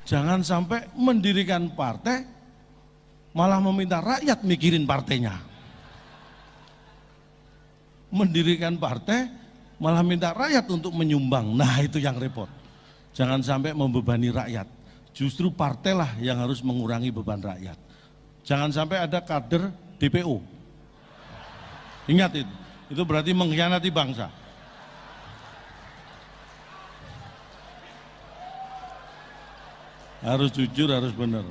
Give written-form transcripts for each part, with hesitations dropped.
Jangan sampai mendirikan partai malah meminta rakyat mikirin partainya. Mendirikan partai malah minta rakyat untuk menyumbang. Nah, itu yang repot. Jangan sampai membebani rakyat. Justru partailah yang harus mengurangi beban rakyat. Jangan sampai ada kader DPO. Ingat itu berarti mengkhianati bangsa. Harus jujur, harus benar.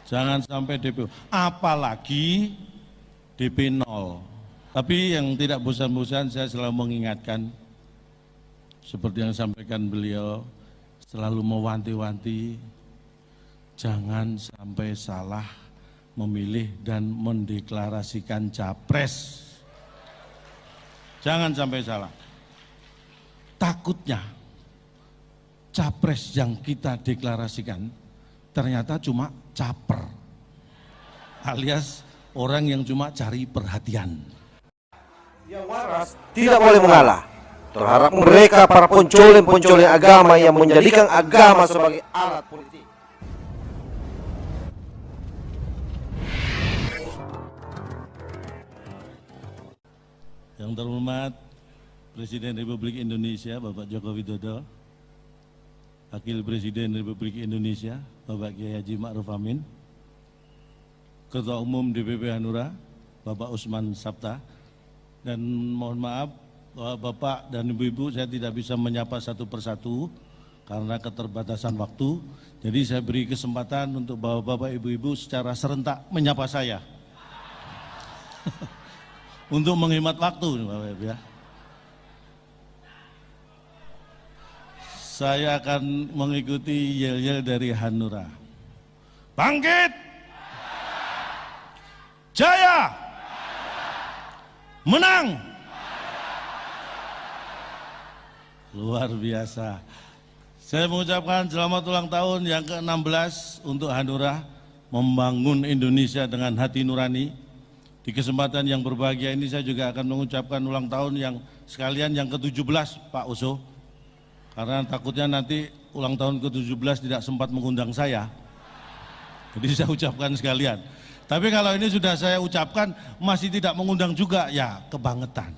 Jangan sampai DPO, apalagi DP 0. Tapi yang tidak bosan-bosan saya selalu mengingatkan, seperti yang sampaikan beliau, selalu mewanti-wanti, jangan sampai salah memilih dan mendeklarasikan capres. Jangan sampai salah. Takutnya capres yang kita deklarasikan ternyata cuma caper, alias orang yang cuma cari perhatian. Yang waras tidak boleh mengalah terhadap mereka para pencoleng-pencoleng agama yang menjadikan agama sebagai alat politik. Yang terhormat Presiden Republik Indonesia Bapak Joko Widodo, Wakil Presiden Republik Indonesia Bapak Kiai Haji Ma'ruf Amin, Ketua Umum DPP Hanura Bapak Usman Sabta, dan mohon maaf Bapak dan Ibu-Ibu, saya tidak bisa menyapa satu persatu karena keterbatasan waktu. Jadi saya beri kesempatan untuk Bapak-Bapak, Ibu-Ibu secara serentak menyapa saya. Untuk menghemat waktu, Bapak Ibu ya. Saya akan mengikuti yel-yel dari Hanura. Bangkit! Jaya! Menang! Luar biasa. Saya mengucapkan selamat ulang tahun yang ke-16 untuk Hanura, membangun Indonesia dengan hati nurani. Di kesempatan yang berbahagia ini saya juga akan mengucapkan ulang tahun yang sekalian yang ke-17 Pak Oso. Karena takutnya nanti ulang tahun ke-17 tidak sempat mengundang saya. Jadi saya ucapkan sekalian. Tapi kalau ini sudah saya ucapkan masih tidak mengundang juga, ya kebangetan.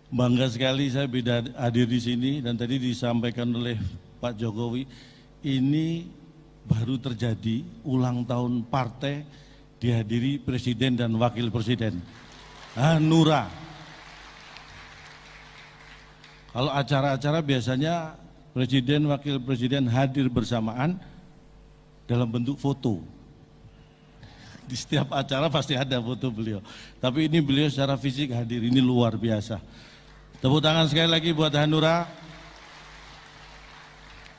Bangga sekali saya bisa hadir di sini, dan tadi disampaikan oleh Pak Jokowi, ini baru terjadi ulang tahun partai dihadiri Presiden dan Wakil Presiden. Hanura. Kalau acara-acara biasanya Presiden, Wakil Presiden hadir bersamaan dalam bentuk foto. Di setiap acara pasti ada foto beliau. Tapi ini beliau secara fisik hadir, ini luar biasa. Tepuk tangan sekali lagi buat Hanura.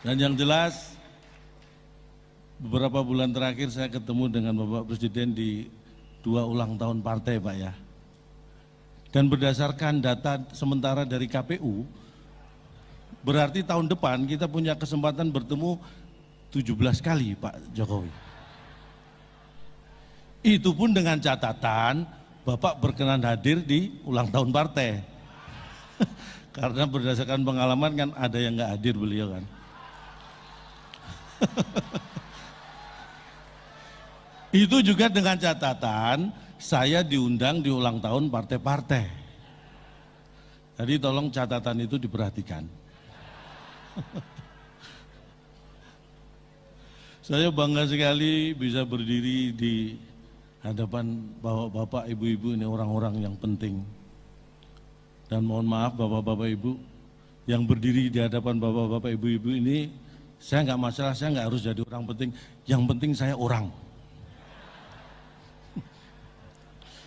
Dan yang jelas, beberapa bulan terakhir saya ketemu dengan Bapak Presiden di 2 ulang tahun partai, Pak ya. Dan berdasarkan data sementara dari KPU, berarti tahun depan kita punya kesempatan bertemu 17 kali Pak Jokowi. Itu pun dengan catatan Bapak berkenan hadir di ulang tahun partai. Karena berdasarkan pengalaman kan ada yang nggak hadir beliau kan. Itu juga dengan catatan saya diundang di ulang tahun partai-partai. Jadi tolong catatan itu diperhatikan. Saya bangga sekali bisa berdiri di hadapan bapak-bapak, ibu-ibu, ini orang-orang yang penting. Dan mohon maaf bapak-bapak, ibu, yang berdiri di hadapan bapak-bapak, ibu-ibu ini, saya nggak masalah, saya nggak harus jadi orang penting. Yang penting saya orang.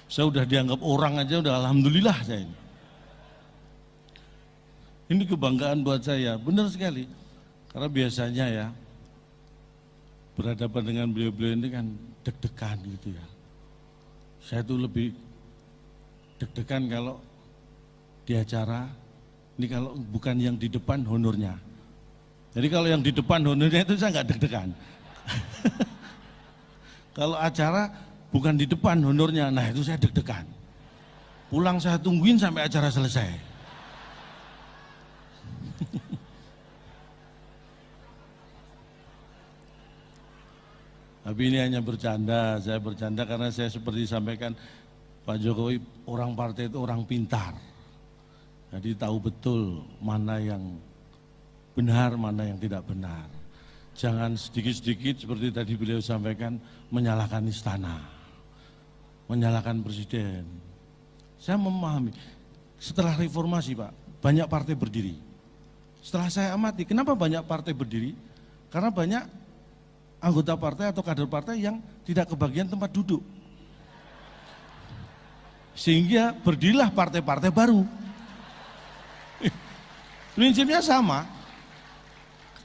Saya udah dianggap orang aja, udah alhamdulillah saya ini. Ini kebanggaan buat saya, benar sekali. Karena biasanya ya, berhadapan dengan beliau-beliau ini kan deg-degan gitu ya. Saya tuh lebih deg-degan kalau di acara, ini kalau bukan yang di depan honornya. Jadi kalau yang di depan honornya itu saya nggak deg-degan. Kalau acara bukan di depan honornya, nah itu saya deg-degan. Pulang saya tungguin sampai acara selesai. Tapi ini hanya bercanda, saya bercanda karena saya seperti sampaikan Pak Jokowi, orang partai itu orang pintar. Jadi tahu betul mana yang benar, mana yang tidak benar. Jangan sedikit-sedikit seperti tadi beliau sampaikan menyalahkan istana, menyalahkan presiden. Saya memahami, setelah reformasi Pak, banyak partai berdiri. Setelah saya amati, kenapa banyak partai berdiri? Karena banyak anggota partai atau kader partai yang tidak kebagian tempat duduk. Sehingga berdirilah partai-partai baru. Prinsipnya sama.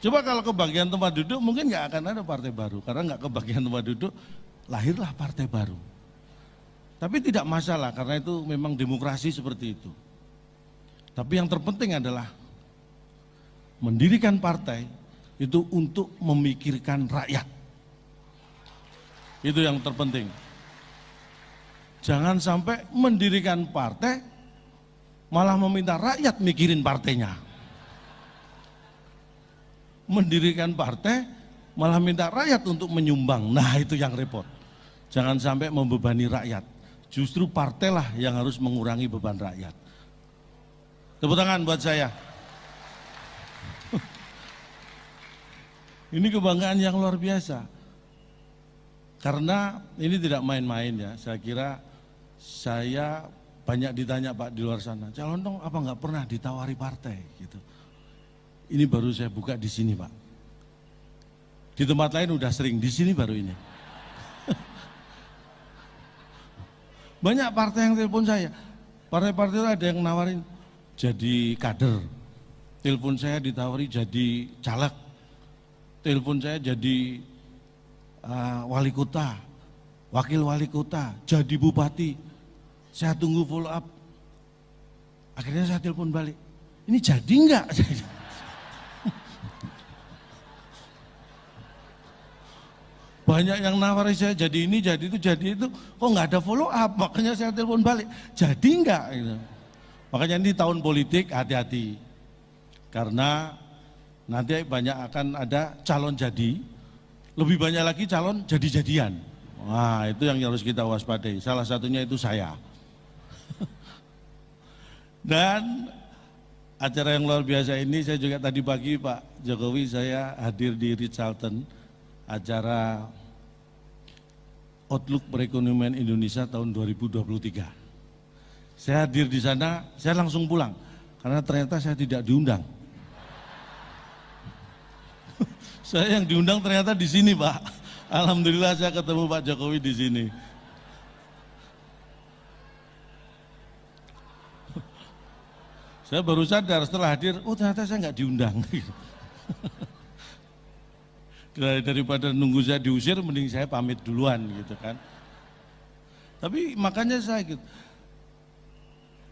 Coba kalau kebagian tempat duduk mungkin nggak akan ada partai baru. Karena nggak kebagian tempat duduk, lahirlah partai baru. Tapi tidak masalah karena itu memang demokrasi seperti itu. Tapi yang terpenting adalah mendirikan partai itu untuk memikirkan rakyat. Itu yang terpenting. Jangan sampai mendirikan partai malah meminta rakyat mikirin partainya. Mendirikan partai malah minta rakyat untuk menyumbang. Nah, itu yang repot. Jangan sampai membebani rakyat. Justru partailah yang harus mengurangi beban rakyat. Tepuk tangan buat saya. Ini kebanggaan yang luar biasa. Karena ini tidak main-main ya. Saya kira saya banyak ditanya Pak di luar sana, calon dong apa nggak pernah ditawari partai gitu. Ini baru saya buka di sini Pak. Di tempat lain udah sering, di sini baru ini. Banyak partai yang telepon saya. Partai-partai itu ada yang nawarin jadi kader. Telepon saya ditawari jadi caleg. Telepon saya jadi wali kota, wakil wali kota, jadi bupati. Saya tunggu follow up. Akhirnya saya telepon balik. Ini jadi enggak? Banyak yang nawari saya jadi ini, jadi itu, kok nggak ada follow up, makanya saya telepon balik, jadi enggak? Gitu. Makanya ini tahun politik, hati-hati, karena nanti banyak akan ada calon jadi, lebih banyak lagi calon jadi-jadian. Nah itu yang harus kita waspadai, salah satunya itu saya. Dan acara yang luar biasa ini saya juga tadi pagi Pak Jokowi saya hadir di Ritz-Carlton, acara Outlook Perekonomian Indonesia tahun 2023. Saya hadir di sana, saya langsung pulang karena ternyata saya tidak diundang. Saya yang diundang ternyata di sini Pak. Alhamdulillah saya ketemu Pak Jokowi di sini. Saya baru sadar setelah hadir, oh ternyata saya nggak diundang. Daripada nunggu saya diusir, mending saya pamit duluan gitu kan. Tapi makanya saya gitu,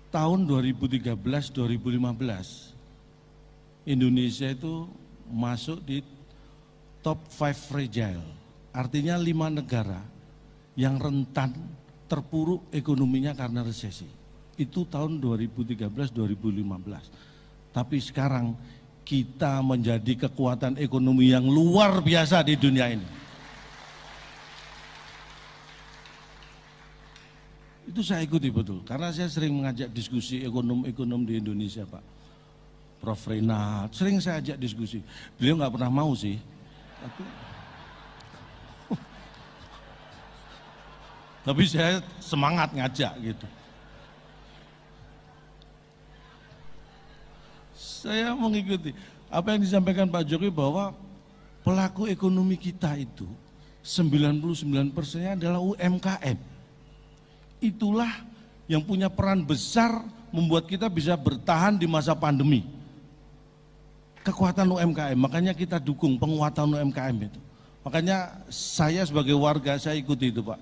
tahun 2013-2015 Indonesia itu masuk di top 5 fragile, artinya 5 negara yang rentan terpuruk ekonominya karena resesi. Itu tahun 2013-2015. Tapi sekarang kita menjadi kekuatan ekonomi yang luar biasa di dunia ini. Itu saya ikuti betul, karena saya sering mengajak diskusi ekonom-ekonom di Indonesia Pak. Prof. Renat, sering saya ajak diskusi. Beliau nggak pernah mau sih. Tapi saya semangat ngajak gitu. Saya mengikuti apa yang disampaikan Pak Jokowi bahwa pelaku ekonomi kita itu 99%-nya adalah UMKM. Itulah yang punya peran besar membuat kita bisa bertahan di masa pandemi. Kekuatan UMKM, makanya kita dukung penguatan UMKM itu. Makanya saya sebagai warga saya ikuti itu Pak.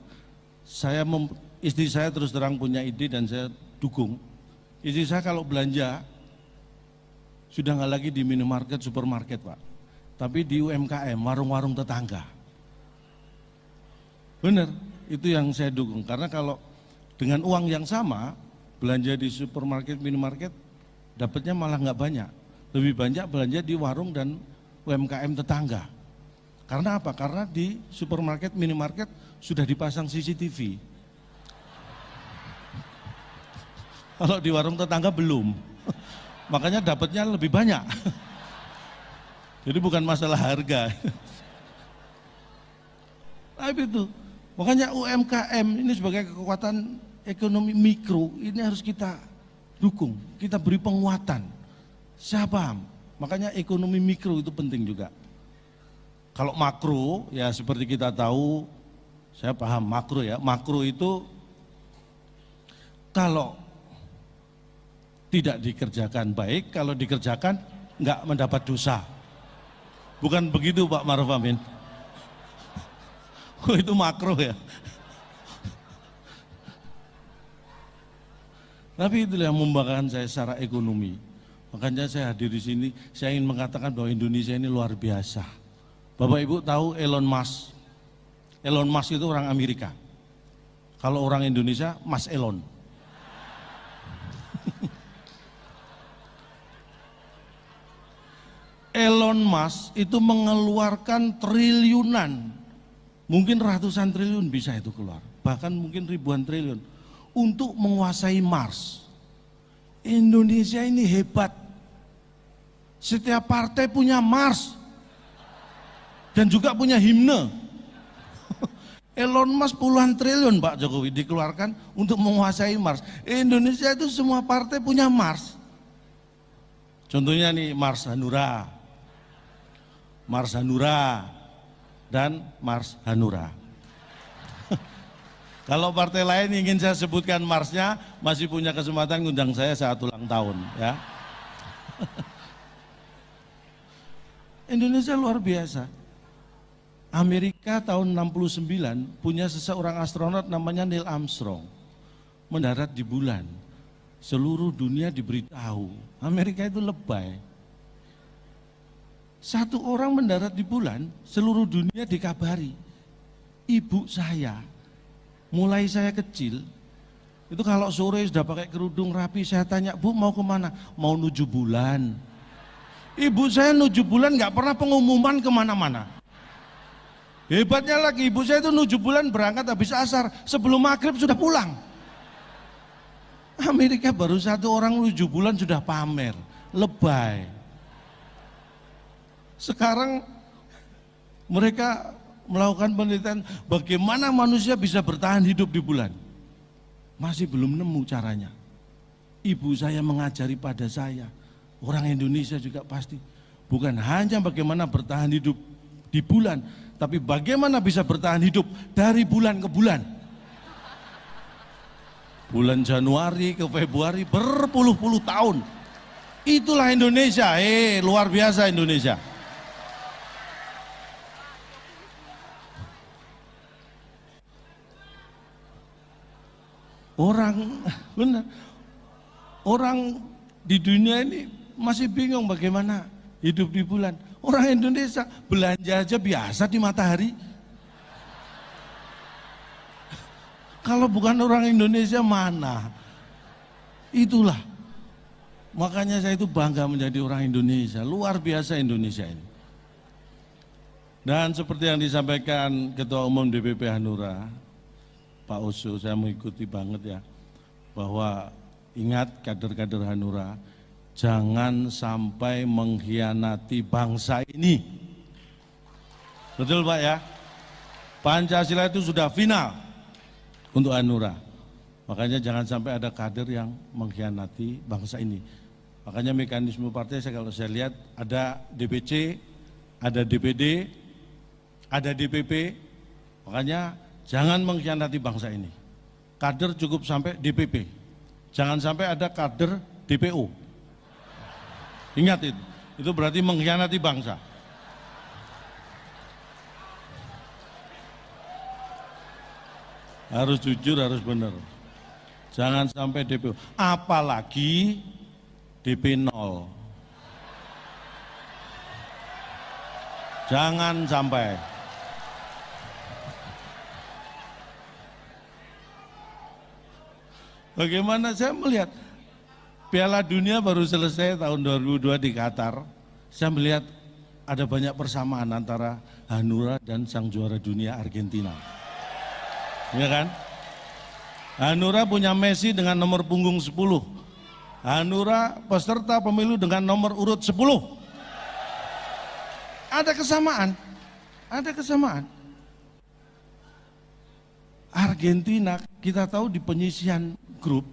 Istri saya terus terang punya ide dan saya dukung. Istri saya kalau belanja sudah nggak lagi di minimarket, supermarket Pak, tapi di UMKM, warung-warung tetangga. Benar, itu yang saya dukung. Karena kalau dengan uang yang sama belanja di supermarket, minimarket, dapatnya malah nggak banyak. Lebih banyak belanja di warung dan UMKM tetangga. Karena apa? Karena di supermarket, minimarket sudah dipasang CCTV. Kalau di warung tetangga belum. Makanya dapatnya lebih banyak. Jadi bukan masalah harga. Tapi itu, makanya UMKM ini sebagai kekuatan ekonomi mikro, ini harus kita dukung, kita beri penguatan. Saya paham, makanya ekonomi mikro itu penting juga. Kalau makro, ya seperti kita tahu, saya paham makro ya, makro itu kalau tidak dikerjakan baik, kalau dikerjakan nggak mendapat dosa. Bukan begitu Pak Maruf Amin? Oh, itu makro ya. Tapi itulah yang membanggakan saya secara ekonomi. Makanya saya hadir di sini, saya ingin mengatakan bahwa Indonesia ini luar biasa. Bapak Ibu tahu Elon Musk? Elon Musk itu orang Amerika. Kalau orang Indonesia, Mas Elon. Elon Musk itu mengeluarkan triliunan, mungkin ratusan triliun bisa itu keluar, bahkan mungkin ribuan triliun untuk menguasai Mars. Indonesia ini hebat, setiap partai punya Mars dan juga punya himne. Elon Musk puluhan triliun Pak Jokowi dikeluarkan untuk menguasai Mars. Indonesia itu semua partai punya Mars. Contohnya nih Mars Hanura, Mars Hanura, dan Mars Hanura. Kalau partai lain ingin saya sebutkan Marsnya, masih punya kesempatan ngundang saya saat ulang tahun ya. Indonesia luar biasa. Amerika tahun 69 punya seseorang astronot namanya Neil Armstrong, mendarat di bulan. Seluruh dunia diberitahu, Amerika itu lebay. Satu orang mendarat di bulan, seluruh dunia dikabari. Ibu saya, mulai saya kecil, itu kalau sore sudah pakai kerudung rapi, saya tanya, Bu mau kemana? Mau nuju bulan. Ibu saya nuju bulan nggak pernah pengumuman kemana-mana. Hebatnya lagi, ibu saya itu nuju bulan berangkat habis asar, sebelum maghrib sudah pulang. Amerika baru satu orang nuju bulan sudah pamer, lebay. Sekarang mereka melakukan penelitian bagaimana manusia bisa bertahan hidup di bulan. Masih belum nemu caranya. Ibu saya mengajari pada saya, orang Indonesia juga pasti, bukan hanya bagaimana bertahan hidup di bulan, tapi bagaimana bisa bertahan hidup dari bulan ke bulan. Bulan Januari ke Februari berpuluh-puluh tahun. Itulah Indonesia, luar biasa Indonesia. Orang di dunia ini masih bingung bagaimana hidup di bulan. Orang Indonesia belanja aja biasa di matahari. Kalau bukan orang Indonesia mana? Itulah. Makanya saya itu bangga menjadi orang Indonesia. Luar biasa Indonesia ini. Dan seperti yang disampaikan Ketua Umum DPP Hanura, Pak Oso, saya mengikuti banget ya, bahwa ingat kader-kader Hanura, jangan sampai mengkhianati bangsa ini. Betul Pak ya? Pancasila itu sudah final untuk Hanura. Makanya jangan sampai ada kader yang mengkhianati bangsa ini. Makanya mekanisme partai kalau saya lihat ada DPC, ada DPD, ada DPP. Makanya jangan mengkhianati bangsa ini. Kader cukup sampai DPP. Jangan sampai ada kader DPO. Ingat itu. Itu berarti mengkhianati bangsa. Harus jujur, harus benar. Jangan sampai DPO. Apalagi DP0. Jangan sampai. Bagaimana saya melihat Piala Dunia baru selesai tahun 2002 di Qatar. Saya melihat ada banyak persamaan antara Hanura dan sang juara dunia Argentina. Ya kan? Hanura punya Messi dengan nomor punggung 10. Hanura peserta pemilu dengan nomor urut 10. Ada kesamaan. Ada kesamaan. Argentina kita tahu di penyisihan grup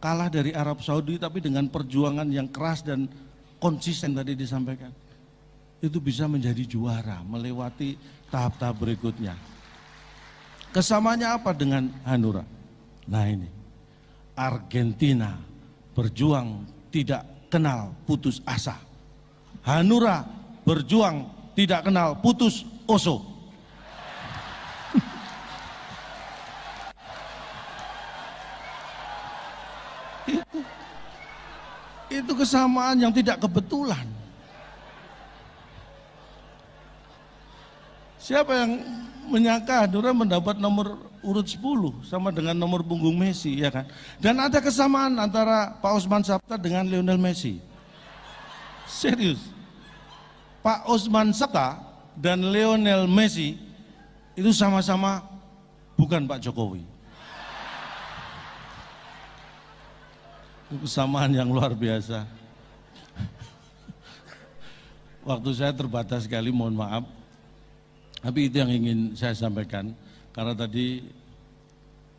kalah dari Arab Saudi, tapi dengan perjuangan yang keras dan konsisten tadi disampaikan, itu bisa menjadi juara, melewati tahap-tahap berikutnya. Kesamanya apa dengan Hanura? Nah ini, Argentina berjuang tidak kenal putus asa. Hanura berjuang tidak kenal putus oso. Itu kesamaan yang tidak kebetulan. Siapa yang menyangka Hanura mendapat nomor urut 10 sama dengan nomor punggung Messi, ya kan? Dan ada kesamaan antara Pak Osman Sabta dengan Lionel Messi. Serius. Pak Osman Sabta dan Lionel Messi itu sama-sama bukan Pak Jokowi. Itu kesamaan yang luar biasa. Waktu saya terbatas sekali, mohon maaf. Tapi itu yang ingin saya sampaikan, karena tadi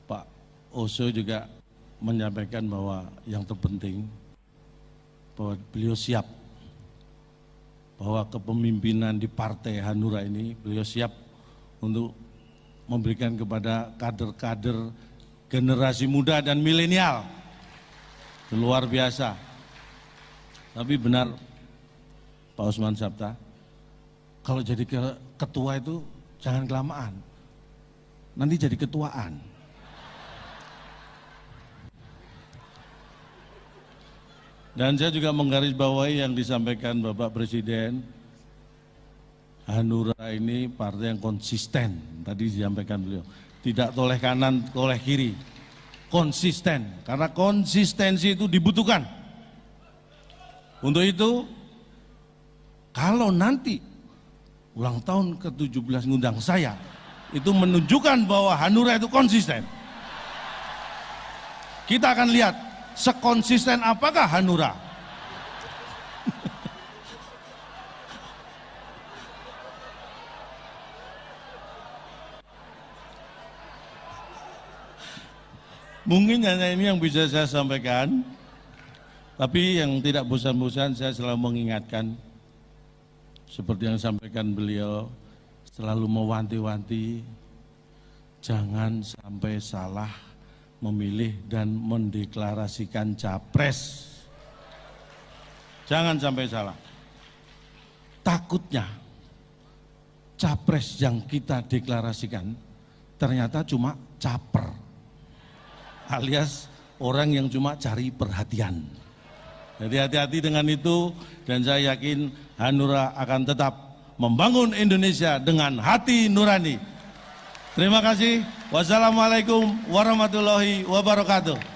Pak Oso juga menyampaikan bahwa yang terpenting, bahwa beliau siap, bahwa kepemimpinan di Partai Hanura ini, beliau siap untuk memberikan kepada kader-kader generasi muda dan milenial. Luar biasa. Tapi benar Pak Osman Sabta, kalau jadi ketua itu jangan kelamaan, nanti jadi ketuaan. Dan saya juga menggarisbawahi yang disampaikan Bapak Presiden, Hanura ini partai yang konsisten, tadi disampaikan beliau, tidak toleh kanan, toleh kiri, konsisten, karena konsistensi itu dibutuhkan. Untuk itu, kalau nanti ulang tahun ke-17 ngundang saya, itu menunjukkan bahwa Hanura itu konsisten. Kita akan lihat sekonsisten apakah Hanura. Mungkin hanya ini yang bisa saya sampaikan, tapi yang tidak bosan-bosan saya selalu mengingatkan, seperti yang disampaikan beliau, selalu mewanti-wanti, jangan sampai salah memilih dan mendeklarasikan capres. Jangan sampai salah. Takutnya capres yang kita deklarasikan ternyata cuma caper, alias orang yang cuma cari perhatian. Jadi hati-hati dengan itu, dan saya yakin Hanura akan tetap membangun Indonesia dengan hati nurani. Terima kasih. Wassalamualaikum warahmatullahi wabarakatuh.